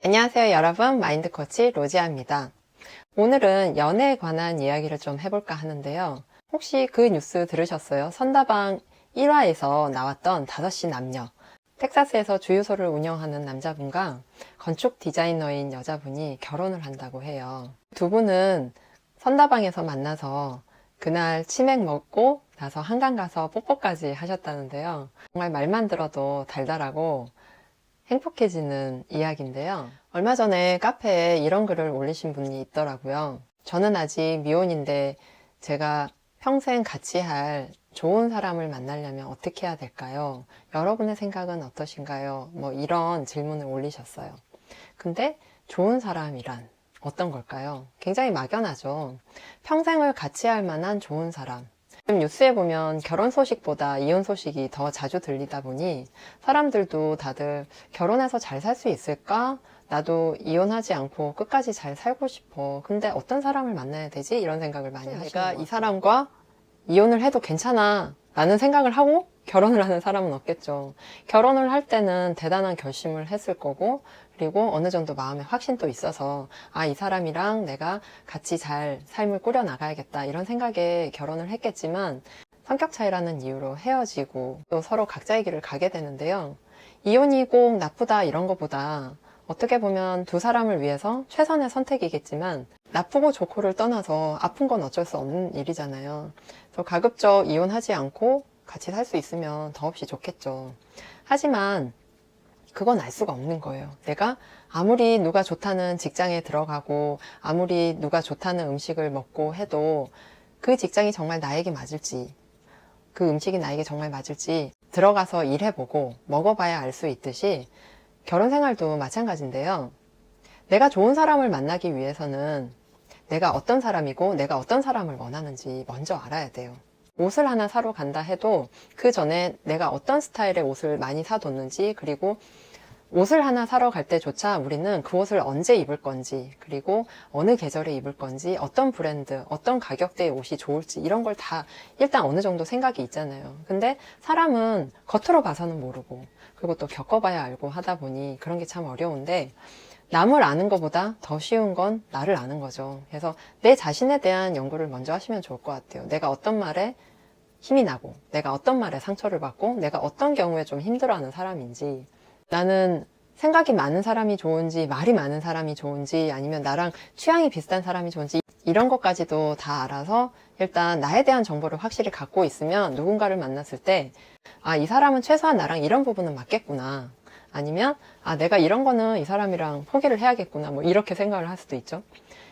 안녕하세요 여러분, 마인드 코치 로지아입니다. 오늘은 연애에 관한 이야기를 좀 해볼까 하는데요. 혹시 그 뉴스 들으셨어요? 선다방 1화에서 나왔던 5시 남녀, 텍사스에서 주유소를 운영하는 남자분과 건축 디자이너인 여자분이 결혼을 한다고 해요. 두 분은 선다방에서 만나서 그날 치맥 먹고 나서 한강 가서 뽀뽀까지 하셨다는데요. 정말 말만 들어도 달달하고 행복해지는 이야기인데요. 얼마 전에 카페에 이런 글을 올리신 분이 있더라고요. 저는 아직 미혼인데 제가 평생 같이 할 좋은 사람을 만나려면 어떻게 해야 될까요? 여러분의 생각은 어떠신가요? 뭐 이런 질문을 올리셨어요. 근데 좋은 사람이란 어떤 걸까요? 굉장히 막연하죠. 평생을 같이 할 만한 좋은 사람. 지금 뉴스에 보면 결혼 소식보다 이혼 소식이 더 자주 들리다 보니 사람들도 다들 결혼해서 잘 살 수 있을까? 나도 이혼하지 않고 끝까지 잘 살고 싶어. 근데 어떤 사람을 만나야 되지? 이런 생각을 많이 하시는 것 같아요. 내가 이 사람과 이혼을 해도 괜찮아 라는 생각을 하고 결혼을 하는 사람은 없겠죠. 결혼을 할 때는 대단한 결심을 했을 거고, 그리고 어느 정도 마음에 확신도 있어서 이 사람이랑 내가 같이 잘 삶을 꾸려나가야겠다 이런 생각에 결혼을 했겠지만, 성격 차이라는 이유로 헤어지고 또 서로 각자의 길을 가게 되는데요. 이혼이 꼭 나쁘다 이런 것보다 어떻게 보면 두 사람을 위해서 최선의 선택이겠지만, 나쁘고 좋고를 떠나서 아픈 건 어쩔 수 없는 일이잖아요. 그래서 가급적 이혼하지 않고 같이 살 수 있으면 더없이 좋겠죠. 하지만 그건 알 수가 없는 거예요. 내가 아무리 누가 좋다는 직장에 들어가고 아무리 누가 좋다는 음식을 먹고 해도 그 직장이 정말 나에게 맞을지, 그 음식이 나에게 정말 맞을지 들어가서 일해보고 먹어봐야 알 수 있듯이 결혼 생활도 마찬가지인데요. 내가 좋은 사람을 만나기 위해서는 내가 어떤 사람이고 내가 어떤 사람을 원하는지 먼저 알아야 돼요. 옷을 하나 사러 간다 해도 그 전에 내가 어떤 스타일의 옷을 많이 사뒀는지, 그리고 옷을 하나 사러 갈 때조차 우리는 그 옷을 언제 입을 건지, 그리고 어느 계절에 입을 건지, 어떤 브랜드, 어떤 가격대의 옷이 좋을지 이런 걸 다 일단 어느 정도 생각이 있잖아요. 근데 사람은 겉으로 봐서는 모르고, 그리고 또 겪어봐야 알고 하다 보니 그런 게 참 어려운데, 남을 아는 것보다 더 쉬운 건 나를 아는 거죠. 그래서 내 자신에 대한 연구를 먼저 하시면 좋을 것 같아요. 내가 어떤 말에 힘이 나고, 내가 어떤 말에 상처를 받고, 내가 어떤 경우에 좀 힘들어하는 사람인지, 나는 생각이 많은 사람이 좋은지, 말이 많은 사람이 좋은지, 아니면 나랑 취향이 비슷한 사람이 좋은지, 이런 것까지도 다 알아서 일단 나에 대한 정보를 확실히 갖고 있으면 누군가를 만났을 때, 이 사람은 최소한 나랑 이런 부분은 맞겠구나. 아니면 내가 이런 거는 이 사람이랑 포기를 해야겠구나, 뭐 이렇게 생각을 할 수도 있죠.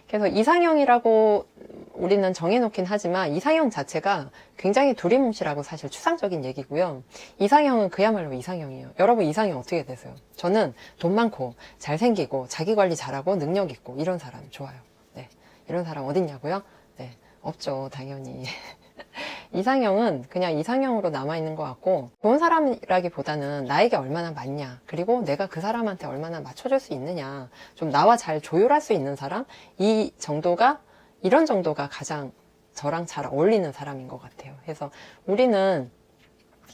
그래서 이상형이라고 우리는 정해놓긴 하지만 이상형 자체가 굉장히 두리뭉실하고 사실 추상적인 얘기고요. 이상형은 그야말로 이상형이에요. 여러분 이상형 어떻게 되세요? 저는 돈 많고 잘생기고 자기관리 잘하고 능력 있고 이런 사람 좋아요. 네, 이런 사람 어딨냐고요? 네, 없죠 당연히. 이상형은 그냥 이상형으로 남아있는 것 같고, 좋은 사람이라기보다는 나에게 얼마나 맞냐, 그리고 내가 그 사람한테 얼마나 맞춰줄 수 있느냐, 좀 나와 잘 조율할 수 있는 사람, 이런 정도가 가장 저랑 잘 어울리는 사람인 것 같아요. 그래서 우리는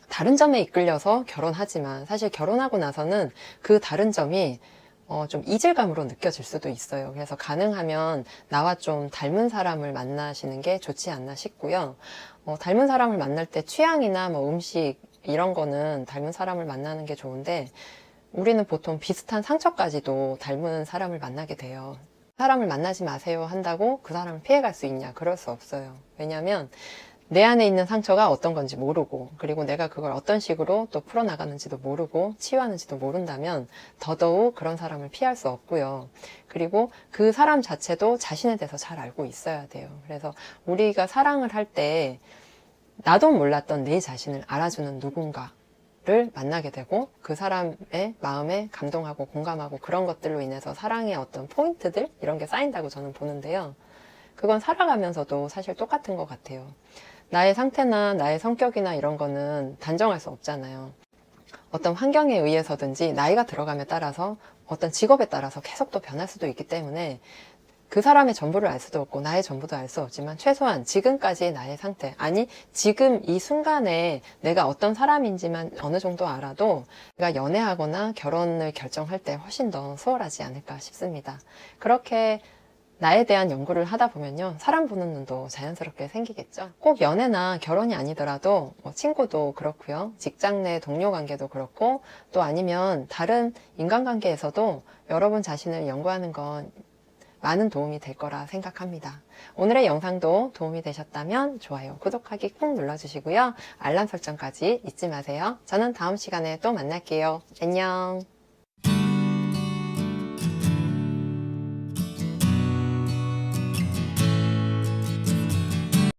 다른 점에 이끌려서 결혼하지만 사실 결혼하고 나서는 그 다른 점이 좀 이질감으로 느껴질 수도 있어요. 그래서 가능하면 나와 좀 닮은 사람을 만나시는 게 좋지 않나 싶고요. 닮은 사람을 만날 때 취향이나 뭐 음식 이런 거는 닮은 사람을 만나는 게 좋은데, 우리는 보통 비슷한 상처까지도 닮은 사람을 만나게 돼요. 사람을 만나지 마세요 한다고 그 사람을 피해갈 수 있냐? 그럴 수 없어요. 왜냐하면 내 안에 있는 상처가 어떤 건지 모르고, 그리고 내가 그걸 어떤 식으로 또 풀어나가는지도 모르고 치유하는지도 모른다면 더더욱 그런 사람을 피할 수 없고요. 그리고 그 사람 자체도 자신에 대해서 잘 알고 있어야 돼요. 그래서 우리가 사랑을 할 때 나도 몰랐던 내 자신을 알아주는 누군가를 만나게 되고, 그 사람의 마음에 감동하고 공감하고 그런 것들로 인해서 사랑의 어떤 포인트들 이런 게 쌓인다고 저는 보는데요. 그건 살아가면서도 사실 똑같은 것 같아요. 나의 상태나 나의 성격이나 이런 거는 단정할 수 없잖아요. 어떤 환경에 의해서든지 나이가 들어감에 따라서 어떤 직업에 따라서 계속 또 변할 수도 있기 때문에 그 사람의 전부를 알 수도 없고 나의 전부도 알 수 없지만 최소한 지금까지의 나의 상태, 아니 지금 이 순간에 내가 어떤 사람인지만 어느 정도 알아도 내가 연애하거나 결혼을 결정할 때 훨씬 더 수월하지 않을까 싶습니다. 그렇게 나에 대한 연구를 하다 보면요, 사람 보는 눈도 자연스럽게 생기겠죠. 꼭 연애나 결혼이 아니더라도 뭐 친구도 그렇고요, 직장 내 동료 관계도 그렇고, 또 아니면 다른 인간관계에서도 여러분 자신을 연구하는 건 많은 도움이 될 거라 생각합니다. 오늘의 영상도 도움이 되셨다면 좋아요, 구독하기 꾹 눌러주시고요. 알람 설정까지 잊지 마세요. 저는 다음 시간에 또 만날게요. 안녕.